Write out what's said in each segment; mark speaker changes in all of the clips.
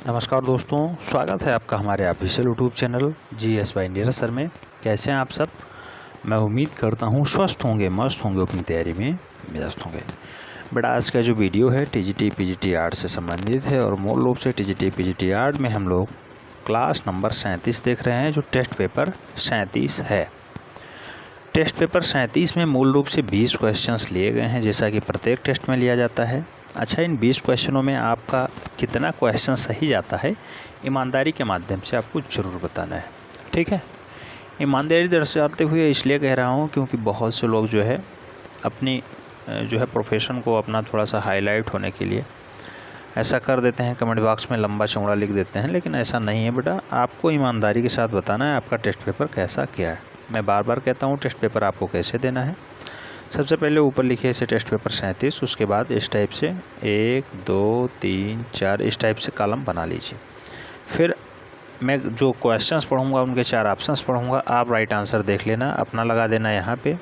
Speaker 1: नमस्कार दोस्तों, स्वागत है आपका हमारे official YouTube channel GS by Neeraj sir में। कैसे हैं आप सब? मैं उम्मीद करता हूं स्वस्थ होंगे, मस्त होंगे, अपनी तैयारी में व्यस्त होंगे। बट आज का जो वीडियो है TGT PGT आर्ट से संबंधित है और मूल रूप से TGT PGT आर्ट में हम लोग क्लास नंबर 37 देख रहे हैं, जो टेस्ट पेपर 37 है। टेस्ट पेपर 37 में मूल रूप से 20 क्वेश्चंस लिए गए हैं, जैसा कि प्रत्येक टेस्ट में लिया जाता है। अच्छा, इन 20 क्वेश्चनों में आपका कितना क्वेश्चन सही जाता है, ईमानदारी के माध्यम से आपको ज़रूर बताना है। ठीक है, ईमानदारी दर्शाते हुए इसलिए कह रहा हूँ क्योंकि बहुत से लोग जो है अपनी प्रोफेशन को अपना थोड़ा सा हाईलाइट होने के लिए ऐसा कर देते हैं, कमेंट बॉक्स में लंबा चौड़ा लिख देते हैं, लेकिन ऐसा नहीं है बेटा। आपको ईमानदारी के साथ बताना है आपका टेस्ट पेपर कैसा क्या है। मैं बार बार कहता हूँ टेस्ट पेपर आपको कैसे देना है। सबसे पहले ऊपर लिखिए इसे टेस्ट पेपर 37, उसके बाद इस टाइप से 1 2 3 4 इस टाइप से कॉलम बना लीजिए। फिर मैं जो क्वेश्चंस पढ़ूंगा उनके 4 ऑप्शंस पढ़ूंगा, आप राइट आंसर देख लेना, अपना लगा देना यहाँ पे।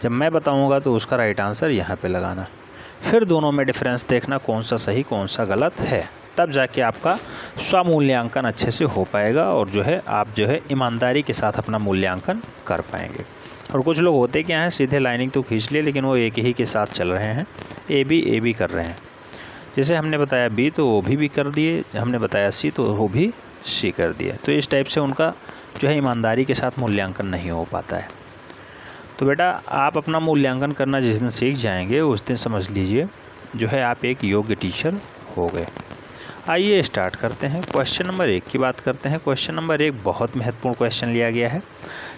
Speaker 1: जब मैं बताऊंगा तो उसका राइट आंसर यहाँ पे लगाना। फिर दोनों में डिफरेंस देखना, कौन सा सही कौन सा गलत है, तब जाके आपका स्वमूल्यांकन अच्छे से हो पाएगा और आप ईमानदारी के साथ अपना मूल्यांकन कर पाएंगे। और कुछ लोग होते क्या हैं, सीधे लाइनिंग तो खींच लिए लेकिन वो एक ही के साथ चल रहे हैं, ए बी कर रहे हैं। जैसे हमने बताया बी तो वो भी कर दिए, हमने बताया सी तो वो भी सी कर दिए। तो इस टाइप से उनका ईमानदारी के साथ मूल्यांकन नहीं हो पाता है। तो बेटा आप अपना मूल्यांकन करना जिस दिन सीख जाएंगे उस दिन समझ लीजिए आप एक योग्य टीचर हो गए। आइए स्टार्ट करते हैं। क्वेश्चन नंबर 1 की बात करते हैं। क्वेश्चन नंबर 1 बहुत महत्वपूर्ण क्वेश्चन लिया गया है।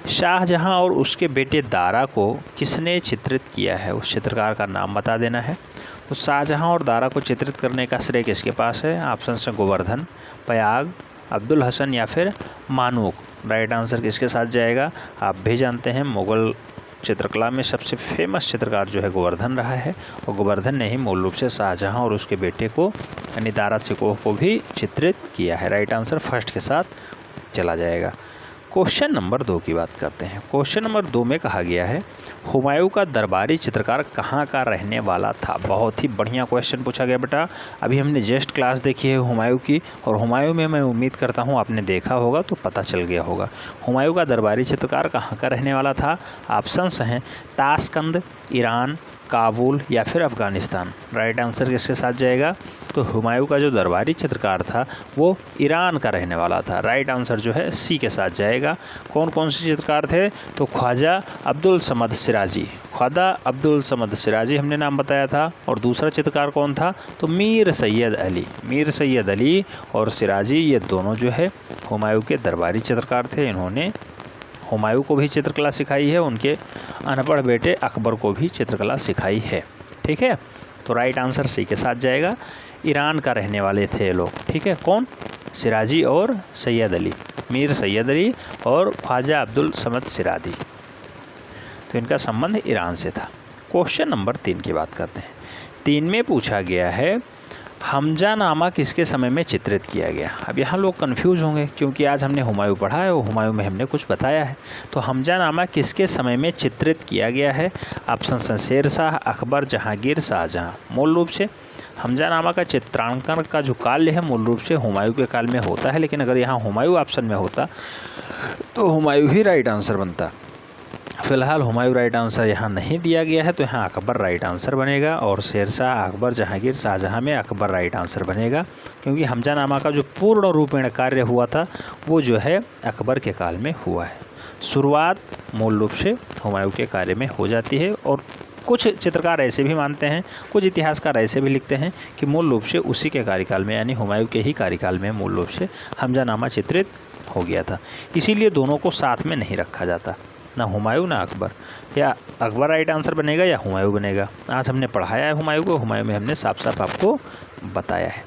Speaker 1: शाहजहां और उसके बेटे दारा को किसने चित्रित किया है, उस चित्रकार का नाम बता देना है। तो शाहजहां और दारा को चित्रित करने का श्रेय किसके पास है? ऑप्शन है गोवर्धन, पयाग, अब्दुल हसन या फिर मानूक। राइट आंसर किसके साथ जाएगा? आप भी जानते हैं मुग़ल चित्रकला में सबसे फेमस चित्रकार गोवर्धन रहा है और गोवर्धन ने ही मूल रूप से शाहजहां और उसके बेटे को यानी दारा शिकोह को भी चित्रित किया है। राइट आंसर फर्स्ट के साथ चला जाएगा। क्वेश्चन नंबर 2 की बात करते हैं। क्वेश्चन नंबर 2 में कहा गया है हुमायूं का दरबारी चित्रकार कहाँ का रहने वाला था। बहुत ही बढ़िया क्वेश्चन पूछा गया बेटा। अभी हमने जस्ट क्लास देखी है हुमायूं की, और हुमायूं में मैं उम्मीद करता हूँ आपने देखा होगा तो पता चल गया होगा हुमायूं का दरबारी चित्रकार कहाँ का रहने वाला था। ऑप्शंस हैं ताशकंद, ईरान, काबुल या फिर अफ़गानिस्तान। राइट आंसर किसके साथ जाएगा? तो हुमायूं का जो दरबारी चित्रकार था वो ईरान का रहने वाला था। राइट आंसर सी के साथ जाएगा। कौन कौन से चित्रकार थे? तो ख्वाजा अब्दुल समद सिराजी, ख्वाजा अब्दुल समद सिराजी हमने नाम बताया था। और दूसरा चित्रकार कौन था? तो मीर सैयद अली। मीर सैयद अली और सिराजी ये दोनों हुमायूं के दरबारी चित्रकार थे। इन्होंने हुमायूं को भी चित्रकला सिखाई है, उनके अनपढ़ बेटे अकबर को भी चित्रकला सिखाई है। ठीक है, तो राइट आंसर सी के साथ जाएगा। ईरान का रहने वाले थे ये लोग। ठीक है, कौन? सिराजी और सैयद अली, मीर सैयद अली और ख्वाजा अब्दुल समद सिराजी। तो इनका संबंध ईरान से था। क्वेश्चन नंबर 3 की बात करते हैं। 3 में पूछा गया है हमजानामा किसके समय में चित्रित किया गया। अब यहाँ लोग कंफ्यूज होंगे क्योंकि आज हमने हुमायूं पढ़ा है और हुमायूं में हमने कुछ बताया है। तो हमजानामा किसके समय में चित्रित किया गया है? ऑप्शन हैं शेरशाह, अकबर, जहांगीर, शाहजहां। मूल रूप से हमजानामा का चित्रांकन का जो काल है मूल रूप से हुमायूं के काल में होता है, लेकिन अगर यहाँ हुमायूं ऑप्शन में होता तो हुमायूं ही राइट आंसर बनता। फिलहाल हुमायूं राइट आंसर यहाँ नहीं दिया गया है, तो यहाँ अकबर राइट आंसर बनेगा। और शेरशाह, अकबर, जहांगीर, शाहजहां में अकबर राइट आंसर बनेगा, क्योंकि हमजानामा का जो पूर्ण रूपेण कार्य हुआ था वो अकबर के काल में हुआ है। शुरुआत मूल रूप से हुमायूं के कार्य में हो जाती है। और कुछ चित्रकार ऐसे भी मानते हैं, कुछ इतिहासकार ऐसे भी लिखते हैं कि मूल रूप से उसी के कार्यकाल में यानी हुमायूं के ही कार्यकाल में मूल रूप से हमजानामा चित्रित हो गया था। इसीलिए दोनों को साथ में नहीं रखा जाता, ना हुमायूं ना अकबर। या अकबर राइट आंसर बनेगा या हुमायूं बनेगा। आज हमने पढ़ाया है हुमायूं को, हुमायूं में हमने साफ साफ आपको बताया है।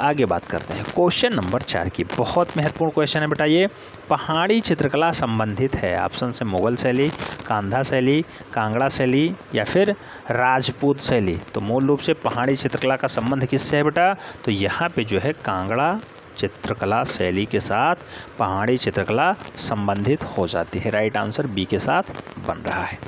Speaker 1: आगे बात करते हैं क्वेश्चन नंबर 4 की। बहुत महत्वपूर्ण क्वेश्चन है बेटा ये। पहाड़ी चित्रकला संबंधित है। ऑप्शन से मुगल शैली, कांधा शैली, कांगड़ा शैली या फिर राजपूत शैली। तो मूल रूप से पहाड़ी चित्रकला का संबंध किससे है बेटा? तो यहाँ पे कांगड़ा चित्रकला शैली के साथ पहाड़ी चित्रकला संबंधित हो जाती है। राइट आंसर बी के साथ बन रहा है।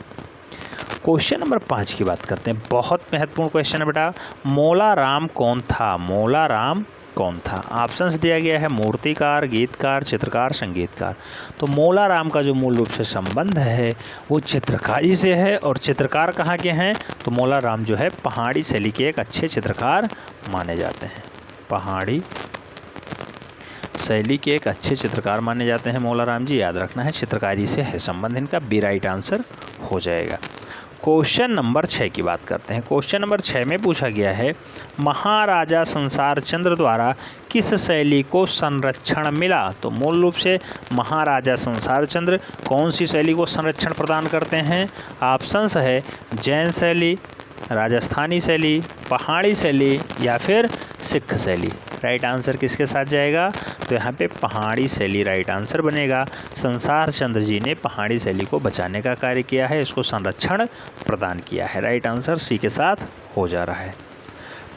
Speaker 1: क्वेश्चन नंबर 5 की बात करते हैं। बहुत महत्वपूर्ण क्वेश्चन है बेटा। मोला राम कौन था? मोला राम कौन था? ऑप्शंस दिया गया है मूर्तिकार, गीतकार, चित्रकार, संगीतकार। तो मौलाराम का जो मूल रूप से संबंध है वो चित्रकारी से है। और चित्रकार कहाँ के हैं? तो मौलाराम जो है पहाड़ी शैली के एक अच्छे चित्रकार माने जाते हैं। पहाड़ी शैली के एक अच्छे चित्रकार माने जाते हैं मौलाराम जी, याद रखना है। चित्रकारी से है संबंध इनका, बी राइट आंसर हो जाएगा। क्वेश्चन नंबर 6 की बात करते हैं। क्वेश्चन नंबर 6 में पूछा गया है महाराजा संसार चंद्र द्वारा किस शैली को संरक्षण मिला? तो मूल रूप से महाराजा संसार चंद्र कौन सी शैली को संरक्षण प्रदान करते हैं? ऑप्शंस है जैन शैली, राजस्थानी शैली, पहाड़ी शैली या फिर सिख शैली। राइट आंसर किसके साथ जाएगा? तो यहाँ पे पहाड़ी शैली राइट आंसर बनेगा। संसार चंद्र जी ने पहाड़ी शैली को बचाने का कार्य किया है, इसको संरक्षण प्रदान किया है। राइट आंसर सी के साथ हो जा रहा है।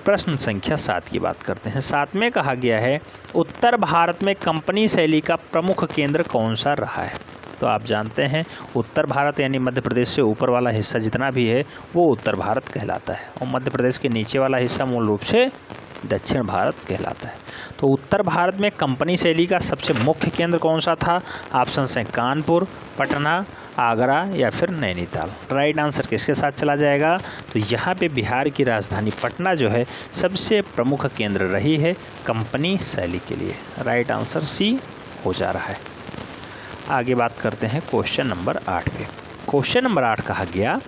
Speaker 1: प्रश्न संख्या 7 की बात करते हैं। 7 में कहा गया है उत्तर भारत में कंपनी शैली का प्रमुख केंद्र कौन सा रहा है? तो आप जानते हैं उत्तर भारत यानी मध्य प्रदेश से ऊपर वाला हिस्सा जितना भी है वो उत्तर भारत कहलाता है, और मध्य प्रदेश के नीचे वाला हिस्सा मूल रूप से दक्षिण भारत कहलाता है। तो उत्तर भारत में कंपनी शैली का सबसे मुख्य केंद्र कौन सा था? ऑप्शन हैं कानपुर, पटना, आगरा या फिर नैनीताल। राइट आंसर किसके साथ चला जाएगा? तो यहाँ पे बिहार की राजधानी पटना जो है सबसे प्रमुख केंद्र रही है कंपनी शैली के लिए। राइट आंसर सी हो जा रहा है। आगे बात करते हैं क्वेश्चन नंबर 8 पे। क्वेश्चन नंबर 8 कहा गया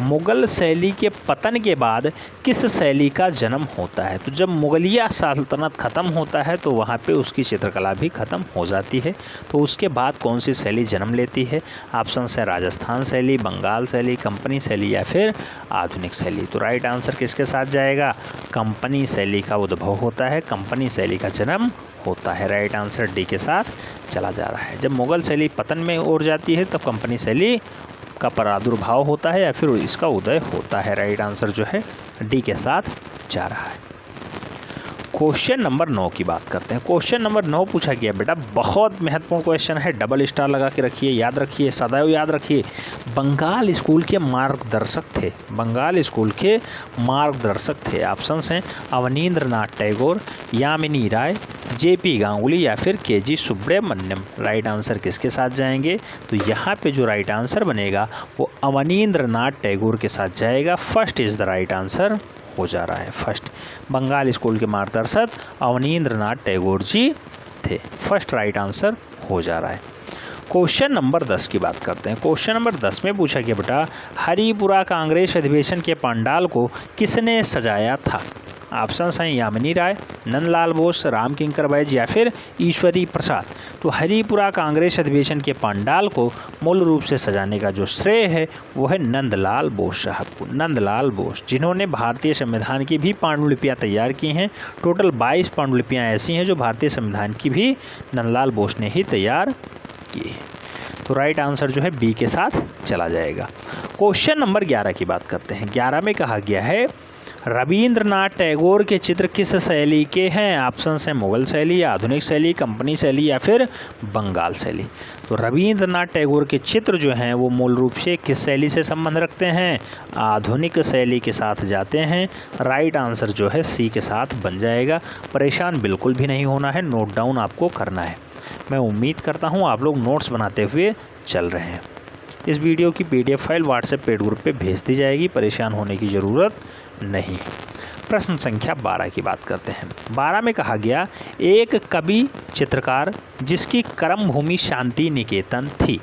Speaker 1: मुगल शैली के पतन के बाद किस शैली का जन्म होता है? तो जब मुगलिया सल्तनत ख़त्म होता है तो वहाँ पे उसकी चित्रकला भी ख़त्म हो जाती है। तो उसके बाद कौन सी शैली जन्म लेती है? ऑप्शन है राजस्थान शैली, बंगाल शैली, कंपनी शैली या फिर आधुनिक शैली। तो राइट आंसर किसके साथ जाएगा? कंपनी शैली का उद्भव होता है, कंपनी शैली का जन्म होता है। राइट आंसर डी के साथ चला जा रहा है। जब मुगल शैली पतन में ओर जाती है तब कंपनी शैली का प्रादुर्भाव होता है या फिर इसका उदय होता है। राइट आंसर जो है डी के साथ जा रहा है। क्वेश्चन नंबर 9 की बात करते हैं। क्वेश्चन नंबर 9 पूछा गया बेटा, बहुत महत्वपूर्ण क्वेश्चन है, डबल स्टार लगा के रखिए, याद रखिए, सदैव याद रखिए। बंगाल स्कूल के मार्गदर्शक थे, बंगाल स्कूल के मार्गदर्शक थे। ऑप्शंस हैं अवनींद्रनाथ टैगोर, यामिनी राय, जेपी गांगुली या फिर केजी सुब्रमण्यम। राइट आंसर किसके साथ जाएंगे? तो यहाँ पे जो राइट आंसर बनेगा वो अवनींद्रनाथ टैगोर के साथ जाएगा। First is the right answer हो जा रहा है। फर्स्ट बंगाल स्कूल के मार्गदर्शक अवनींद्रनाथ टैगोर जी थे। फर्स्ट राइट आंसर हो जा रहा है। क्वेश्चन नंबर 10 की बात करते हैं। क्वेश्चन नंबर 10 में पूछा गया बेटा हरिपुरा कांग्रेस अधिवेशन के पंडाल को किसने सजाया था? ऑप्शंस हैं यामिनी राय, नंदलाल बोस, राम किंकर बैज या फिर ईश्वरी प्रसाद। तो हरिपुरा कांग्रेस अधिवेशन के पंडाल को मूल रूप से सजाने का जो श्रेय है वो है नंदलाल बोस साहब को। नंदलाल बोस जिन्होंने भारतीय संविधान की भी पांडुलिपियाँ तैयार की हैं। टोटल 22 पांडुलिपियाँ ऐसी हैं जो भारतीय संविधान की भी नंदलाल बोस ने ही तैयार की। तो राइट आंसर जो है बी के साथ चला जाएगा। क्वेश्चन नंबर 11 की बात करते हैं। 11 में कहा गया है रविंद्रनाथ टैगोर के चित्र किस शैली के हैं? ऑप्शन हैं मुगल शैली, आधुनिक शैली, कंपनी शैली या फिर बंगाल शैली। तो रविंद्रनाथ टैगोर के चित्र जो हैं वो मूल रूप से किस शैली से संबंध रखते हैं? आधुनिक शैली के साथ जाते हैं। राइट आंसर जो है सी के साथ बन जाएगा। परेशान बिल्कुल भी नहीं होना है, नोट डाउन आपको करना है। मैं उम्मीद करता हूँ आप लोग नोट्स बनाते हुए चल रहे हैं। इस वीडियो की PDF file WhatsApp paid group पे भेज दी जाएगी, परेशान होने की ज़रूरत नहीं। प्रश्न संख्या 12 की बात करते हैं। 12 में कहा गया एक कवि चित्रकार जिसकी कर्म भूमि शांति निकेतन थी,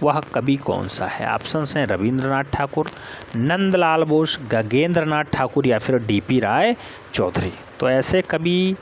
Speaker 1: वह कवि कौन सा है? ऑप्शंस हैं रविंद्रनाथ ठाकुर, नंदलाल बोस, गगनेंद्रनाथ ठाकुर या फिर DP राय चौधरी। तो ऐसे कवि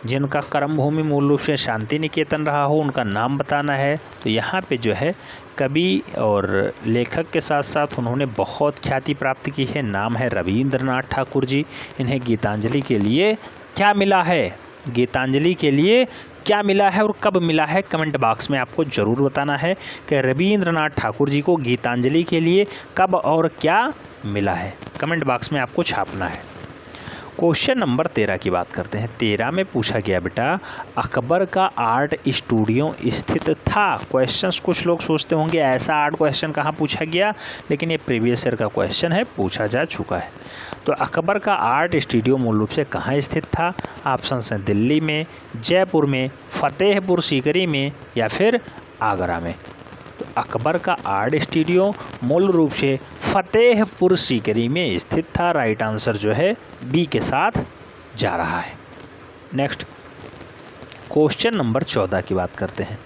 Speaker 1: जिनका कर्म भूमि मूल रूप से शांति निकेतन रहा हो उनका नाम बताना है। तो यहाँ पे जो है कवि और लेखक के साथ साथ उन्होंने बहुत ख्याति प्राप्त की है। नाम है रविंद्रनाथ ठाकुर जी। इन्हें गीतांजलि के लिए क्या मिला है? गीतांजलि के लिए क्या मिला है और कब मिला है? कमेंट बॉक्स में आपको ज़रूर बताना है कि रविंद्रनाथ ठाकुर जी को गीतांजलि के लिए कब और क्या मिला है। कमेंट बॉक्स में आपको छापना है। क्वेश्चन नंबर 13 की बात करते हैं। 13 में पूछा गया बेटा अकबर का आर्ट स्टूडियो स्थित था। क्वेश्चंस कुछ लोग सोचते होंगे ऐसा आर्ट क्वेश्चन कहाँ पूछा गया, लेकिन ये प्रीवियस ईयर का क्वेश्चन है, पूछा जा चुका है। तो अकबर का आर्ट स्टूडियो मूल रूप से कहाँ स्थित था? ऑप्शन हैं दिल्ली में, जयपुर में, फतेहपुर सीकरी में या फिर आगरा में। तो अकबर का आर्ट स्टूडियो मूल रूप से फतेहपुर सीकरी में स्थित था। राइट आंसर जो है बी के साथ जा रहा है। नेक्स्ट क्वेश्चन नंबर 14 की बात करते हैं।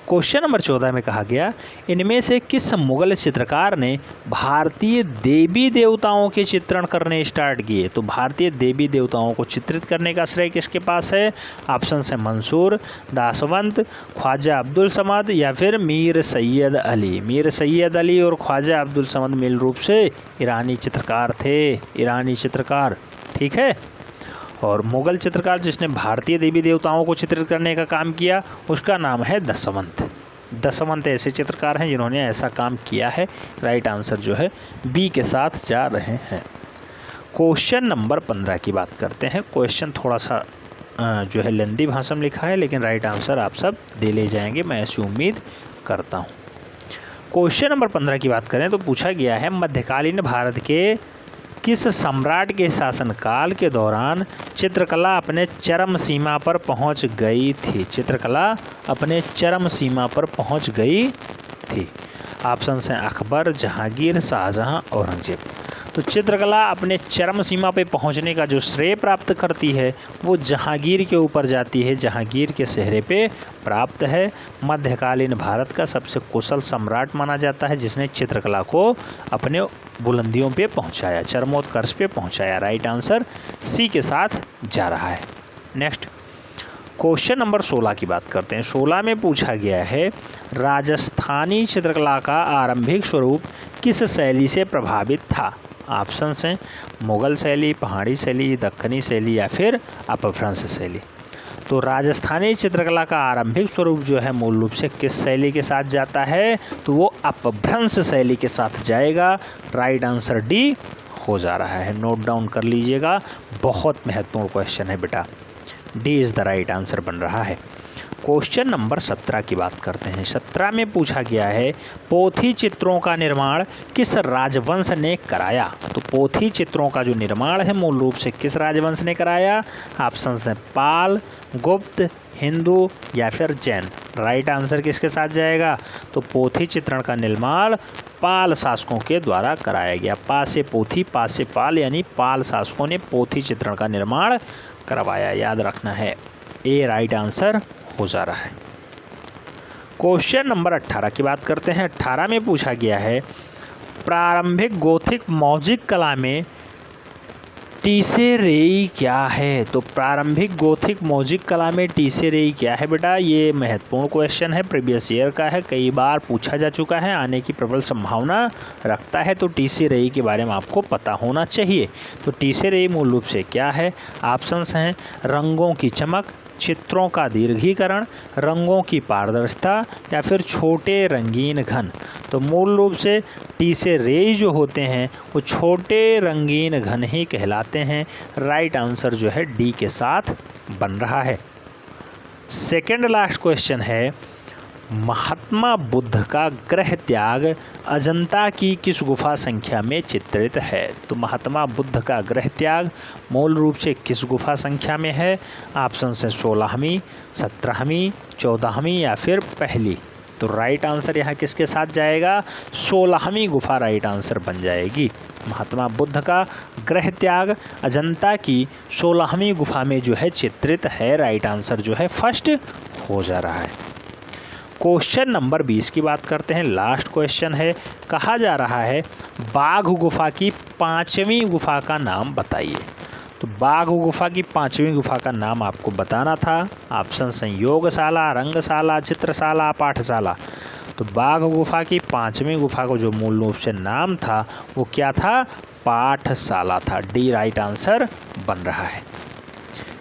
Speaker 1: क्वेश्चन नंबर 14 में कहा गया इनमें से किस मुगल चित्रकार ने भारतीय देवी देवताओं के चित्रण करने स्टार्ट किए? तो भारतीय देवी देवताओं को चित्रित करने का श्रेय किसके पास है? ऑप्शन है मंसूर, दासवंत, ख्वाजा अब्दुल समद या फिर मीर सैयद अली। मीर सैयद अली और ख्वाजा अब्दुल समद मूल रूप से ईरानी चित्रकार थे, ईरानी चित्रकार। ठीक है। और मुगल चित्रकार जिसने भारतीय देवी देवताओं को चित्रित करने का काम किया उसका नाम है दसवंत। दसवंत ऐसे चित्रकार हैं जिन्होंने ऐसा काम किया है। राइट आंसर जो है बी के साथ जा रहे हैं। क्वेश्चन नंबर 15 की बात करते हैं। क्वेश्चन थोड़ा सा जो है लेंदी भाषा में लिखा है, लेकिन राइट आंसर आप सब दे ले जाएंगे, मैं ऐसी उम्मीद करता हूँ। क्वेश्चन नंबर 15 की बात करें तो पूछा गया है मध्यकालीन भारत के किस सम्राट के शासनकाल के दौरान चित्रकला अपने चरम सीमा पर पहुंच गई थी? चित्रकला अपने चरम सीमा पर पहुंच गई थी। ऑप्शन हैं अकबर, जहांगीर, शाहजहां, औरंगजेब। तो चित्रकला अपने चरम सीमा पर पहुंचने का जो श्रेय प्राप्त करती है वो जहांगीर के ऊपर जाती है, जहांगीर के सेहरे पे प्राप्त है। मध्यकालीन भारत का सबसे कुशल सम्राट माना जाता है जिसने चित्रकला को अपने बुलंदियों पे पहुंचाया, चरमोत्कर्ष पे पहुंचाया। राइट आंसर सी के साथ जा रहा है। नेक्स्ट क्वेश्चन नंबर 16 की बात करते हैं। 16 में पूछा गया है राजस्थानी चित्रकला का आरंभिक स्वरूप किस शैली से प्रभावित था? ऑप्शन हैं मुगल शैली, पहाड़ी शैली, दक्खनी शैली या फिर अपभ्रंश शैली। तो राजस्थानी चित्रकला का आरंभिक स्वरूप जो है मूल रूप से किस शैली के साथ जाता है? तो वो अपभ्रंश शैली के साथ जाएगा। राइट आंसर डी हो जा रहा है, नोट डाउन कर लीजिएगा, बहुत महत्वपूर्ण क्वेश्चन है बेटा। D is the right answer बन रहा है। क्वेश्चन नंबर 17 की बात करते हैं। 17 में पूछा गया है पोथी चित्रों का निर्माण किस राजवंश ने कराया? तो पोथी चित्रों का जो निर्माण है मूल रूप से किस राजवंश ने कराया? ऑप्शन हैं पाल, गुप्त, हिंदू या फिर जैन। राइट आंसर किसके साथ जाएगा? तो पोथी चित्रण का निर्माण पाल शासकों के द्वारा कराया गया। पा से पोथी, पा से पाल, यानी पाल शासकों ने पोथी चित्रण का निर्माण करवाया, याद रखना है। ए राइट आंसर हो जा रहा है। क्वेश्चन नंबर 18 की बात करते हैं। 18 में पूछा गया है प्रारंभिक गोथिक मौजिक कला में टीसेरेई क्या है? तो प्रारंभिक गोथिक मौजिक कला में टीसेरेई क्या है बेटा? ये महत्वपूर्ण क्वेश्चन है, प्रीवियस ईयर का है, कई बार पूछा जा चुका है, आने की प्रबल संभावना रखता है। तो टीसेरेई के बारे में आपको पता होना चाहिए। तो टीसेरेई मूल रूप से क्या है? ऑप्शंस हैं रंगों की चमक, चित्रों का दीर्घीकरण, रंगों की पारदर्शिता या फिर छोटे रंगीन घन। तो मूल रूप से टीसेरेई जो होते हैं वो छोटे रंगीन घन ही कहलाते हैं। राइट आंसर जो है डी के साथ बन रहा है। सेकंड लास्ट क्वेश्चन है महात्मा बुद्ध का गृह त्याग अजंता की किस गुफा संख्या में चित्रित है? तो महात्मा बुद्ध का गृह त्याग मूल रूप से किस गुफा संख्या में है? ऑप्शन है 16वीं, 17वीं, 14वीं या फिर पहली। तो राइट आंसर यहाँ किसके साथ जाएगा? 16वीं गुफा राइट आंसर बन जाएगी। महात्मा बुद्ध का गृह त्याग अजंता की 16वीं गुफा में जो है चित्रित है। राइट आंसर जो है फर्स्ट हो जा रहा है। क्वेश्चन नंबर 20 की बात करते हैं। लास्ट क्वेश्चन है, कहा जा रहा है बाघ गुफा की 5वीं गुफा का नाम बताइए। तो बाघ गुफा की 5वीं गुफा का नाम आपको बताना था। ऑप्शन हैं योगशाला, रंगशाला, चित्रशाला, पाठशाला। तो बाघ गुफा की 5वीं गुफा को जो मूल रूप से नाम था वो क्या था? पाठशाला था। डी राइट आंसर बन रहा है।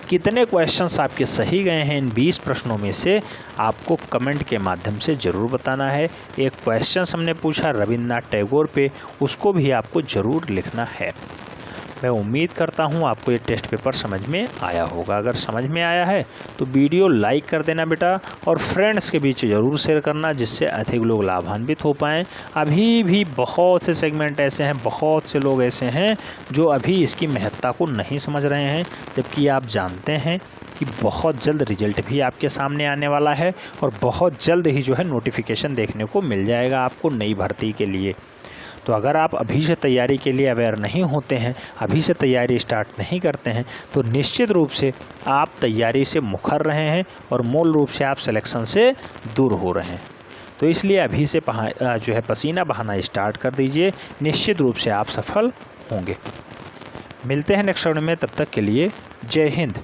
Speaker 1: कितने क्वेश्चंस आपके सही गए हैं इन 20 प्रश्नों में से आपको कमेंट के माध्यम से ज़रूर बताना है। एक क्वेश्चन हमने पूछा रविन्द्रनाथ टैगोर पे, उसको भी आपको ज़रूर लिखना है। मैं उम्मीद करता हूँ आपको ये टेस्ट पेपर समझ में आया होगा। अगर समझ में आया है तो वीडियो लाइक कर देना बेटा, और फ्रेंड्स के बीच ज़रूर शेयर करना, जिससे अधिक लोग लाभान्वित हो पाएँ। अभी भी बहुत से सेगमेंट ऐसे हैं, बहुत से लोग ऐसे हैं जो अभी इसकी महत्ता को नहीं समझ रहे हैं, जबकि आप जानते हैं कि बहुत जल्द रिजल्ट भी आपके सामने आने वाला है और बहुत जल्द ही जो है नोटिफिकेशन देखने को मिल जाएगा आपको नई भर्ती के लिए। तो अगर आप अभी से तैयारी के लिए अवेयर नहीं होते हैं, अभी से तैयारी स्टार्ट नहीं करते हैं, तो निश्चित रूप से आप तैयारी से मुखर रहे हैं और मूल रूप से आप सिलेक्शन से दूर हो रहे हैं। तो इसलिए अभी से जो है पसीना बहाना स्टार्ट कर दीजिए, निश्चित रूप से आप सफल होंगे। मिलते हैं नेक्स्ट राउंड में, तब तक के लिए जय हिंद।